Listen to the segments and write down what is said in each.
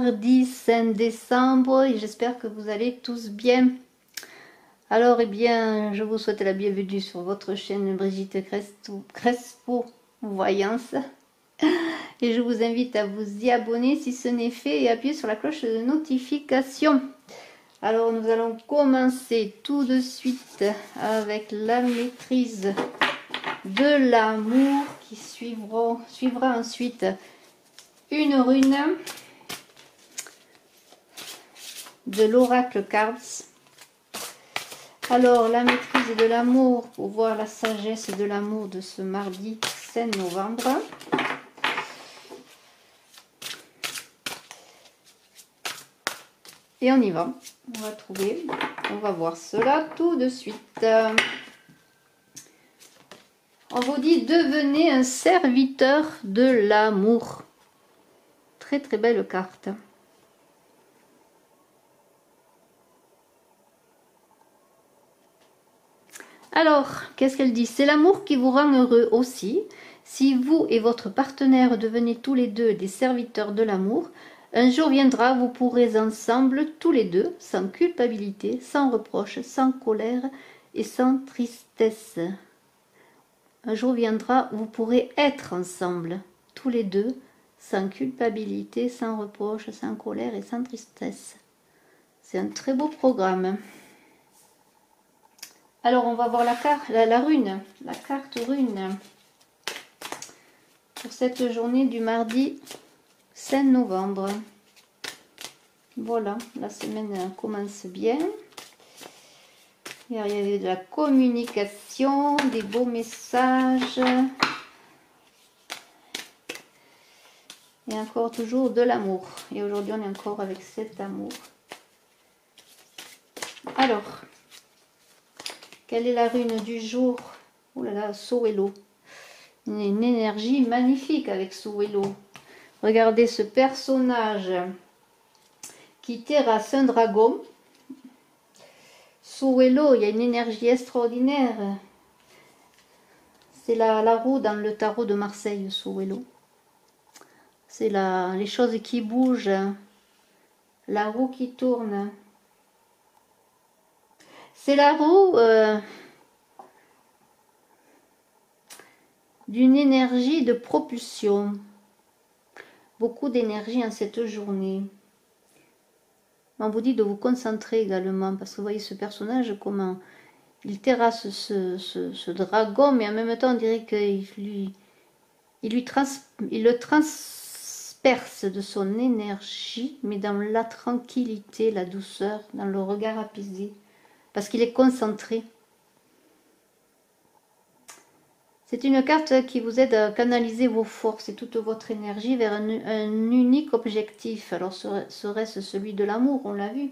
mardi 5 décembre et j'espère que vous allez tous bien. Alors, eh bien, je vous souhaite la bienvenue sur votre chaîne Brigitte Crespo Voyance. Et je vous invite à vous y abonner si ce n'est fait et appuyer sur la cloche de notification. Alors, nous allons commencer tout de suite avec la maîtrise de l'amour qui suivra ensuite une rune de l'oracle Cards. Alors, la maîtrise de l'amour pour voir la sagesse de l'amour de ce mardi 5 novembre. Et on y va. On va trouver, on va voir cela tout de suite. On vous dit devenez un serviteur de l'amour. Très très belle carte. Alors, qu'est-ce qu'elle dit? C'est l'amour qui vous rend heureux aussi. Si vous et votre partenaire devenez tous les deux des serviteurs de l'amour, un jour viendra, vous pourrez ensemble, tous les deux, sans culpabilité, sans reproche, sans colère et sans tristesse. Un jour viendra, vous pourrez être ensemble, tous les deux, sans culpabilité, sans reproche, sans colère et sans tristesse. C'est un très beau programme. Alors, on va voir la rune, la carte rune pour cette journée du mardi 5 novembre. Voilà, la semaine commence bien. Il y a de la communication, des beaux messages. Et encore toujours de l'amour. Et aujourd'hui, on est encore avec cet amour. Alors, quelle est la rune du jour? Oh là là, Sowelo. Une énergie magnifique avec Sowelo. Regardez ce personnage qui terrasse un dragon. Sowelo, il y a une énergie extraordinaire. C'est la roue dans le tarot de Marseille, Sowelo. C'est les choses qui bougent, la roue qui tourne. C'est la roue d'une énergie de propulsion. Beaucoup d'énergie en cette journée. On vous dit de vous concentrer également, parce que vous voyez ce personnage, comment il terrasse ce dragon, mais en même temps on dirait qu'il le transperce de son énergie, mais dans la tranquillité, la douceur, dans le regard apaisé, parce qu'il est concentré. C'est une carte qui vous aide à canaliser vos forces et toute votre énergie vers un unique objectif. Alors serait-ce celui de l'amour, on l'a vu.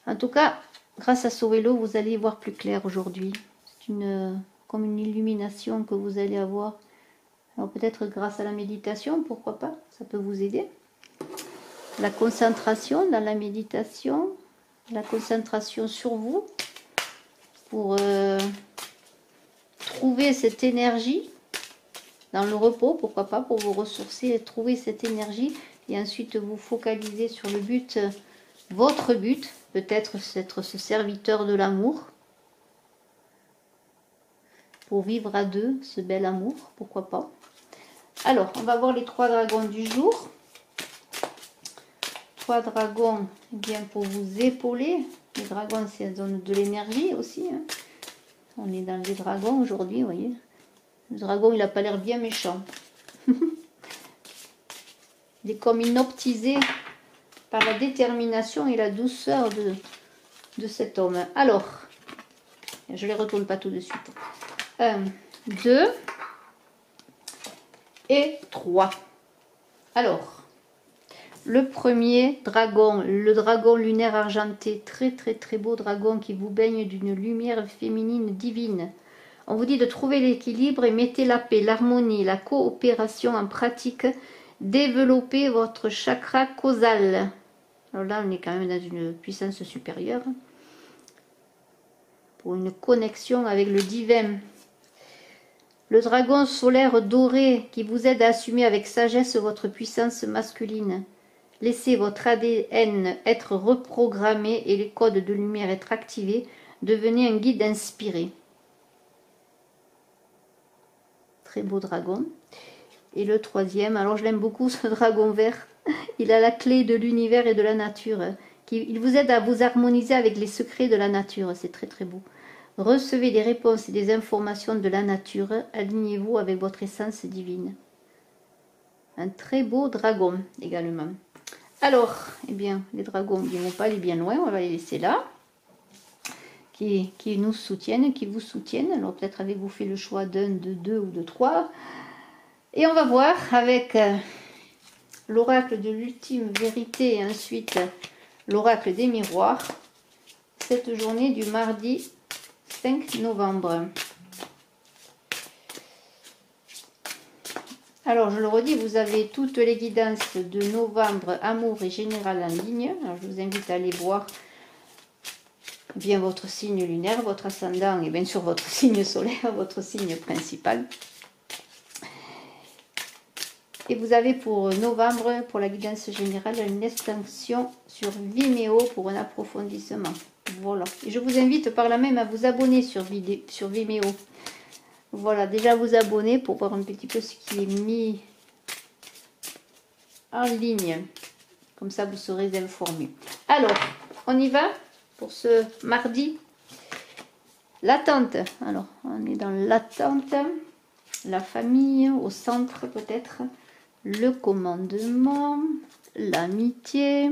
En tout cas, grâce à Sowelo, vous allez y voir plus clair aujourd'hui. C'est comme une illumination que vous allez avoir. Alors peut-être grâce à la méditation, pourquoi pas, ça peut vous aider. La concentration dans la méditation, la concentration sur vous pour trouver cette énergie dans le repos, pourquoi pas, pour vous ressourcer et trouver cette énergie et ensuite vous focaliser sur le but, votre but, peut-être être ce serviteur de l'amour pour vivre à deux ce bel amour, pourquoi pas. Alors, on va voir les 3 dragons du jour. 3 dragons, eh bien, pour vous épauler. Les dragons, ça donne de l'énergie aussi, hein. On est dans les dragons aujourd'hui, vous voyez. Le dragon, il n'a pas l'air bien méchant. Il est comme hypnotisé par la détermination et la douceur de cet homme. Alors, je ne les retourne pas tout de suite. 1, 2 et 3. Alors, le premier dragon, le dragon lunaire argenté, très très très beau dragon qui vous baigne d'une lumière féminine divine. On vous dit de trouver l'équilibre et mettez la paix, l'harmonie, la coopération en pratique. Développez votre chakra causal. Alors là, on est quand même dans une puissance supérieure. Pour une connexion avec le divin. Le dragon solaire doré qui vous aide à assumer avec sagesse votre puissance masculine. Laissez votre ADN être reprogrammé et les codes de lumière être activés. Devenez un guide inspiré. Très beau dragon. Et le troisième, alors je l'aime beaucoup ce dragon vert. Il a la clé de l'univers et de la nature. Il vous aide à vous harmoniser avec les secrets de la nature. C'est très très beau. Recevez des réponses et des informations de la nature. Alignez-vous avec votre essence divine. Un très beau dragon également. Alors, eh bien, les dragons ils ne vont pas aller bien loin. On va les laisser là. Qui nous soutiennent, qui vous soutiennent. Alors peut-être avez-vous fait le choix d'un, de deux ou de trois. Et on va voir avec l'oracle de l'ultime vérité et ensuite l'oracle des miroirs, cette journée du mardi 5 novembre. Alors je le redis, vous avez toutes les guidances de novembre, amour et général en ligne. Alors je vous invite à aller voir bien votre signe lunaire, votre ascendant et bien sûr votre signe solaire, votre signe principal. Et vous avez pour novembre, pour la guidance générale, une extension sur Vimeo pour un approfondissement. Voilà. Et je vous invite par là même à vous abonner sur Vimeo. Voilà, déjà vous abonner pour voir un petit peu ce qui est mis en ligne. Comme ça, vous serez informés. Alors, on y va pour ce mardi. L'attente. Alors, on est dans l'attente. La famille, au centre peut-être. Le commandement, l'amitié,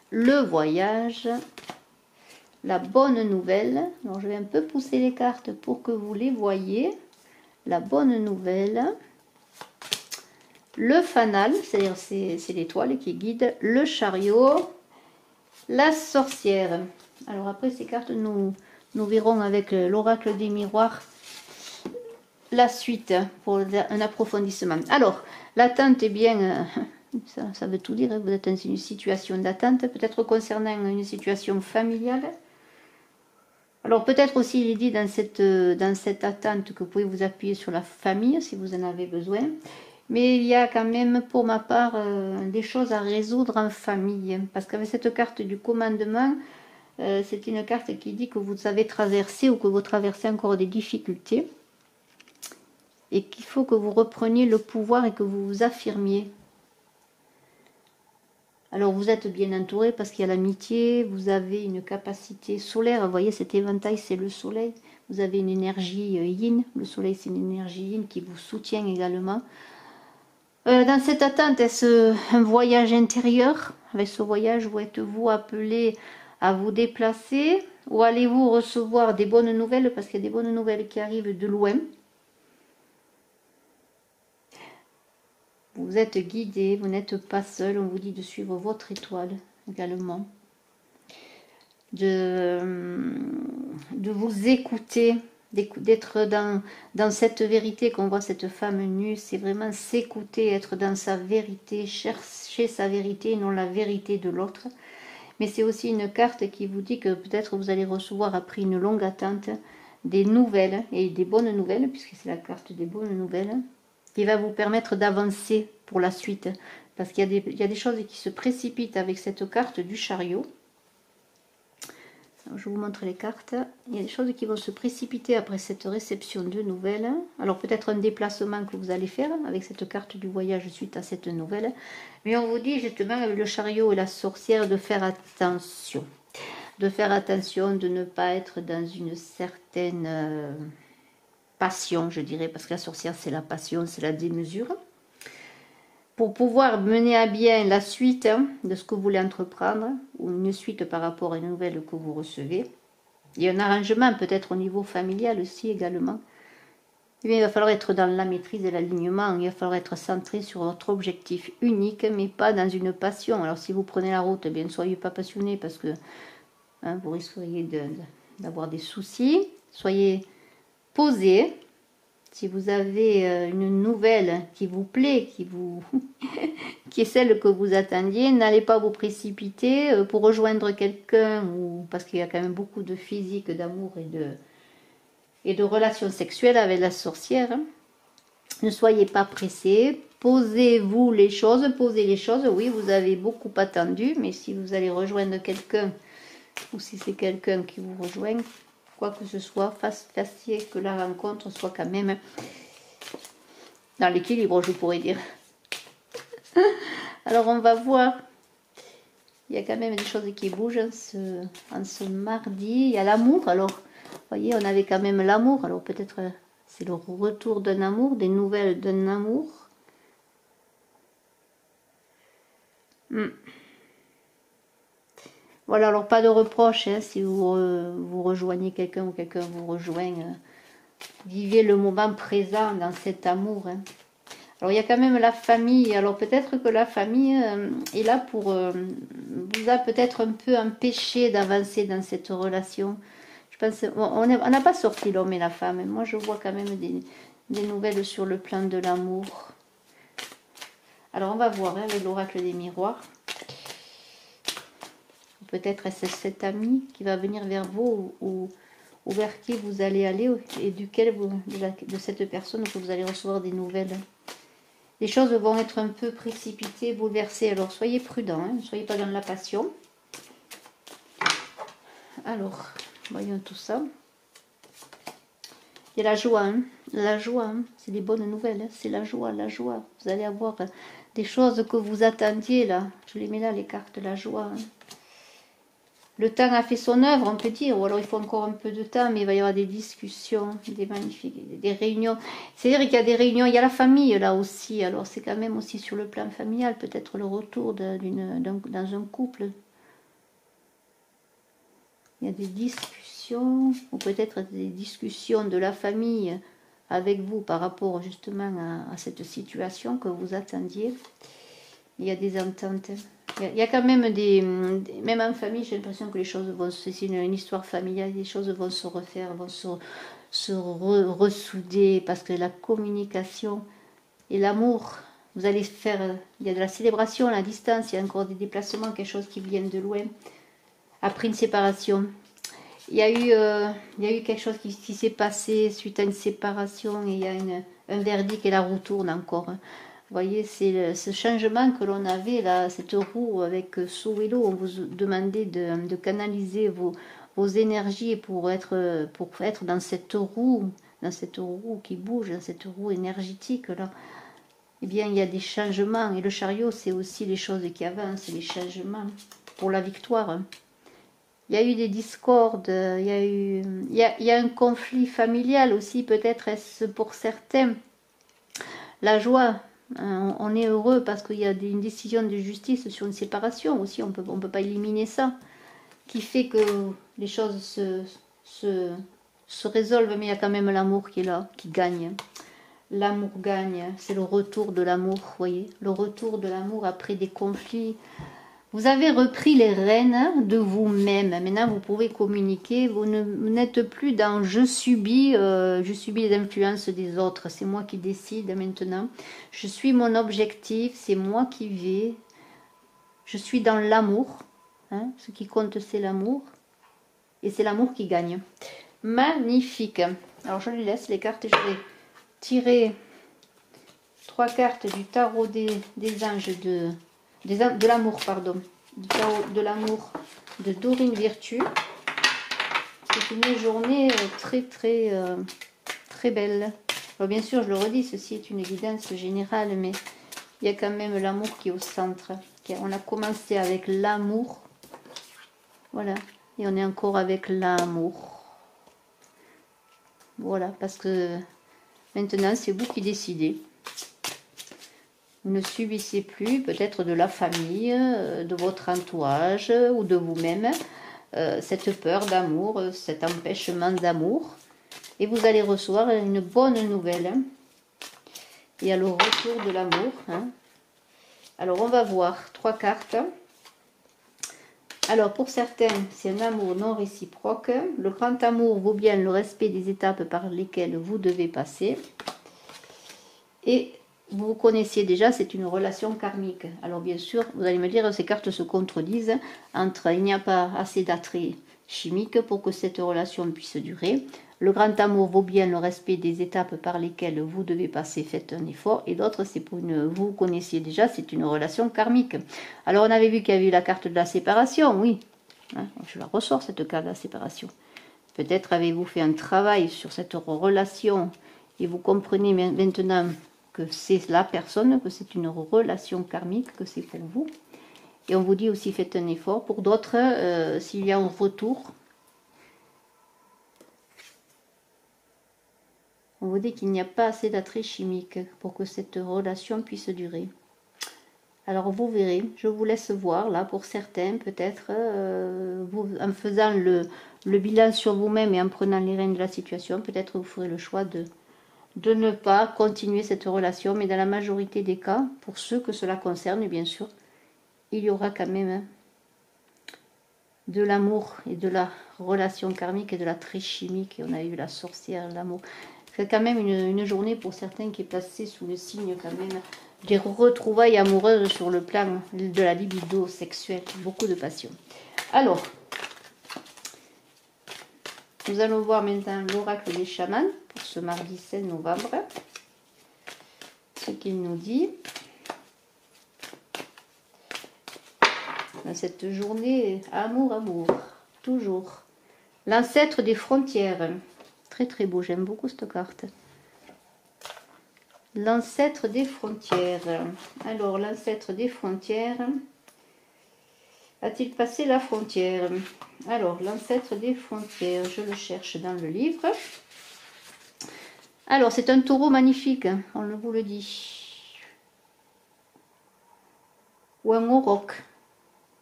le voyage, la bonne nouvelle. Alors je vais un peu pousser les cartes pour que vous les voyez. La bonne nouvelle, le fanal, c'est-à-dire c'est l'étoile qui guide, le chariot, la sorcière. Alors après ces cartes, nous verrons avec l'oracle des miroirs la suite pour un approfondissement. Alors, l'attente est bien, ça veut tout dire, vous êtes dans une situation d'attente, peut-être concernant une situation familiale. Alors, peut-être aussi, il est dit dans cette attente que vous pouvez vous appuyer sur la famille si vous en avez besoin. Mais il y a quand même, pour ma part, des choses à résoudre en famille. Parce qu'avec cette carte du commandement, c'est une carte qui dit que vous avez traversé ou que vous traversez encore des difficultés. Et qu'il faut que vous repreniez le pouvoir et que vous vous affirmiez. Alors vous êtes bien entouré parce qu'il y a l'amitié, vous avez une capacité solaire, vous voyez cet éventail c'est le soleil, vous avez une énergie yin, le soleil c'est une énergie yin qui vous soutient également. Dans cette attente, est-ce un voyage intérieur? Avec ce voyage, où êtes-vous appelé à vous déplacer? Ou allez-vous recevoir des bonnes nouvelles? Parce qu'il y a des bonnes nouvelles qui arrivent de loin. Vous êtes guidé, vous n'êtes pas seul, on vous dit de suivre votre étoile également. De vous écouter, d'être dans cette vérité qu'on voit cette femme nue, c'est vraiment s'écouter, être dans sa vérité, chercher sa vérité et non la vérité de l'autre. Mais c'est aussi une carte qui vous dit que peut-être vous allez recevoir après une longue attente des nouvelles, et des bonnes nouvelles, puisque c'est la carte des bonnes nouvelles, qui va vous permettre d'avancer pour la suite. Parce qu'il y a des choses qui se précipitent avec cette carte du chariot. Alors, je vous montre les cartes. Il y a des choses qui vont se précipiter après cette réception de nouvelles. Alors peut-être un déplacement que vous allez faire avec cette carte du voyage suite à cette nouvelle. Mais on vous dit justement avec le chariot et la sorcière de faire attention. De faire attention, de ne pas être dans une certaine passion, je dirais, parce que la sorcière c'est la passion, c'est la démesure. Pour pouvoir mener à bien la suite de ce que vous voulez entreprendre, ou une suite par rapport à une nouvelle que vous recevez, et un arrangement peut-être au niveau familial aussi également, eh bien, il va falloir être dans la maîtrise et l'alignement, il va falloir être centré sur votre objectif unique, mais pas dans une passion. Alors si vous prenez la route, eh bien, ne soyez pas passionné parce que vous risqueriez d'avoir des soucis. Soyez posé. Si vous avez une nouvelle qui vous plaît, qui est celle que vous attendiez, n'allez pas vous précipiter pour rejoindre quelqu'un, parce qu'il y a quand même beaucoup de physique, d'amour et de relations sexuelles avec la sorcière. Ne soyez pas pressés, posez-vous les choses, posez les choses. Oui, vous avez beaucoup attendu, mais si vous allez rejoindre quelqu'un, ou si c'est quelqu'un qui vous rejoint, quoi que ce soit, fassiez que la rencontre soit quand même dans l'équilibre, je pourrais dire. Alors on va voir. Il y a quand même des choses qui bougent en ce mardi. Il y a l'amour. Alors, vous voyez, on avait quand même l'amour. Alors peut-être c'est le retour d'un amour, des nouvelles d'un amour. Voilà, alors pas de reproche hein, si vous rejoignez quelqu'un ou quelqu'un vous rejoint. Vivez le moment présent dans cet amour. Hein. Alors il y a quand même la famille. Alors peut-être que la famille est là pour vous a peut-être un peu empêché d'avancer dans cette relation. Je pense on n'a pas sorti l'homme et la femme. Moi je vois quand même des nouvelles sur le plan de l'amour. Alors on va voir hein, avec l'oracle des miroirs. Peut-être est-ce cet ami qui va venir vers vous ou vers qui vous allez aller et duquel de cette personne que vous allez recevoir des nouvelles. Les choses vont être un peu précipitées, bouleversées. Alors soyez prudents, hein, ne soyez pas dans la passion. Alors, voyons tout ça. Il y a la joie, hein. La joie, hein. C'est des bonnes nouvelles, hein. C'est la joie, la joie. Vous allez avoir des choses que vous attendiez là. Je les mets là, les cartes de la joie. Hein. Le temps a fait son œuvre, on peut dire, ou alors il faut encore un peu de temps, mais il va y avoir des discussions, des magnifiques, des réunions. C'est-à-dire qu'il y a des réunions, il y a la famille là aussi, alors c'est quand même aussi sur le plan familial, peut-être le retour dans un couple. Il y a des discussions, ou peut-être des discussions de la famille avec vous par rapport justement à cette situation que vous attendiez. Il y a des ententes. Il y a quand même même en famille, j'ai l'impression que les choses vont c'est une histoire familiale, les choses vont se refaire, vont se ressouder, parce que la communication et l'amour, vous allez faire, il y a de la célébration à la distance, il y a encore des déplacements, quelque chose qui vient de loin, après une séparation. Il y a eu quelque chose qui s'est passé suite à une séparation, et il y a un verdict et la roue tourne encore. Vous voyez, c'est ce changement que l'on avait là, cette roue avec Sowelo. On vous demandait de canaliser vos énergies pour être dans cette roue qui bouge, dans cette roue énergétique là. Eh bien, il y a des changements, et le chariot, c'est aussi les choses qui avancent, les changements pour la victoire. Il y a eu des discordes, il y a un conflit familial aussi, peut-être est-ce pour certains. La joie. On est heureux parce qu'il y a une décision de justice sur une séparation aussi, on peut pas éliminer ça, qui fait que les choses se résolvent, mais il y a quand même l'amour qui est là, qui gagne. L'amour gagne, c'est le retour de l'amour, vous voyez, le retour de l'amour après des conflits. Vous avez repris les rênes de vous-même. Maintenant, vous pouvez communiquer. Vous n'êtes plus dans je subis les influences des autres. C'est moi qui décide maintenant. Je suis mon objectif. C'est moi qui vais. Je suis dans l'amour. Hein. Ce qui compte, c'est l'amour. Et c'est l'amour qui gagne. Magnifique. Alors, je les laisse, les cartes. Je vais tirer 3 cartes du tarot des anges de l'amour, pardon, de l'amour de Dorine Virtue. C'est une journée très belle. Alors bien sûr, je le redis, ceci est une guidance générale, mais il y a quand même l'amour qui est au centre. On a commencé avec l'amour, voilà, et on est encore avec l'amour. Voilà, parce que maintenant, c'est vous qui décidez. Vous ne subissez plus peut-être de la famille, de votre entourage ou de vous-même cette peur d'amour, cet empêchement d'amour. Et vous allez recevoir une bonne nouvelle. Il y a le retour de l'amour. Hein. Alors on va voir 3 cartes. Alors pour certains, c'est un amour non réciproque. Le grand amour vaut bien le respect des étapes par lesquelles vous devez passer. Et vous connaissiez déjà, c'est une relation karmique. Alors bien sûr, vous allez me dire, ces cartes se contredisent entre il n'y a pas assez d'attrait chimique pour que cette relation puisse durer. Le grand amour vaut bien le respect des étapes par lesquelles vous devez passer, faites un effort. Et d'autres, c'est pour vous connaissiez déjà, c'est une relation karmique. Alors on avait vu qu'il y avait eu la carte de la séparation, oui. Hein, je la ressors cette carte de la séparation. Peut-être avez-vous fait un travail sur cette relation et vous comprenez maintenant que c'est la personne, que c'est une relation karmique, que c'est pour vous. Et on vous dit aussi faites un effort. Pour d'autres, s'il y a un retour, on vous dit qu'il n'y a pas assez d'attrait chimique pour que cette relation puisse durer. Alors vous verrez, je vous laisse voir là pour certains, peut-être en faisant le bilan sur vous-même et en prenant les rênes de la situation, peut-être vous ferez le choix de ne pas continuer cette relation, mais dans la majorité des cas, pour ceux que cela concerne bien sûr, il y aura quand même de l'amour et de la relation karmique et de l'attrait chimique. Et on a eu la sorcière, l'amour. C'est quand même une journée pour certains qui est placée sous le signe quand même des retrouvailles amoureuses sur le plan de la libido sexuelle. Beaucoup de passion. Alors, nous allons voir maintenant l'oracle des chamans pour ce mardi 16 novembre. Ce qu'il nous dit. Dans cette journée, amour, amour, toujours. L'ancêtre des frontières. Très très beau, j'aime beaucoup cette carte. L'ancêtre des frontières. Alors, l'ancêtre des frontières. A-t-il passé la frontière? Alors, l'ancêtre des frontières, je le cherche dans le livre. Alors, c'est un taureau magnifique, hein, on vous le dit. Ou un auroch,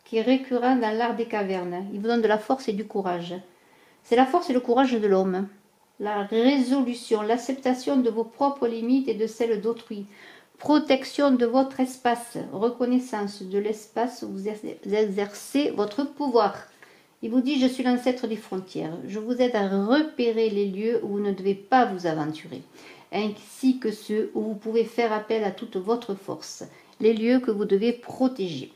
qui est récurrent dans l'art des cavernes. Il vous donne de la force et du courage. C'est la force et le courage de l'homme. La résolution, l'acceptation de vos propres limites et de celles d'autrui. Protection de votre espace, reconnaissance de l'espace où vous exercez votre pouvoir. Il vous dit, je suis l'ancêtre des frontières. Je vous aide à repérer les lieux où vous ne devez pas vous aventurer, ainsi que ceux où vous pouvez faire appel à toute votre force, les lieux que vous devez protéger.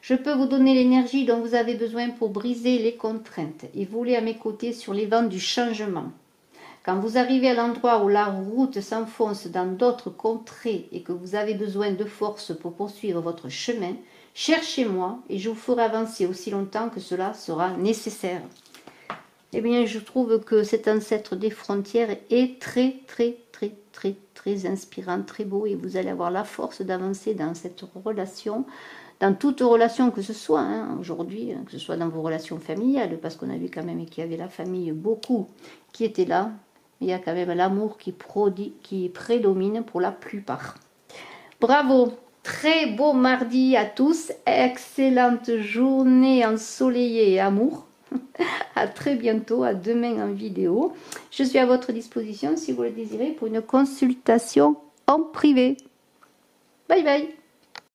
Je peux vous donner l'énergie dont vous avez besoin pour briser les contraintes et voler à mes côtés sur les vents du changement. Quand vous arrivez à l'endroit où la route s'enfonce dans d'autres contrées et que vous avez besoin de force pour poursuivre votre chemin, cherchez-moi et je vous ferai avancer aussi longtemps que cela sera nécessaire. Eh bien, je trouve que cet ancêtre des frontières est très, très, très, très, très inspirant, très beau et vous allez avoir la force d'avancer dans cette relation, dans toute relation que ce soit, hein, aujourd'hui, que ce soit dans vos relations familiales, parce qu'on a vu quand même qu'il y avait la famille, beaucoup qui étaient là. Il y a quand même l'amour qui prédomine pour la plupart. Bravo, très beau mardi à tous, excellente journée ensoleillée et amour. À très bientôt, à demain en vidéo. Je suis à votre disposition si vous le désirez pour une consultation en privé. Bye bye.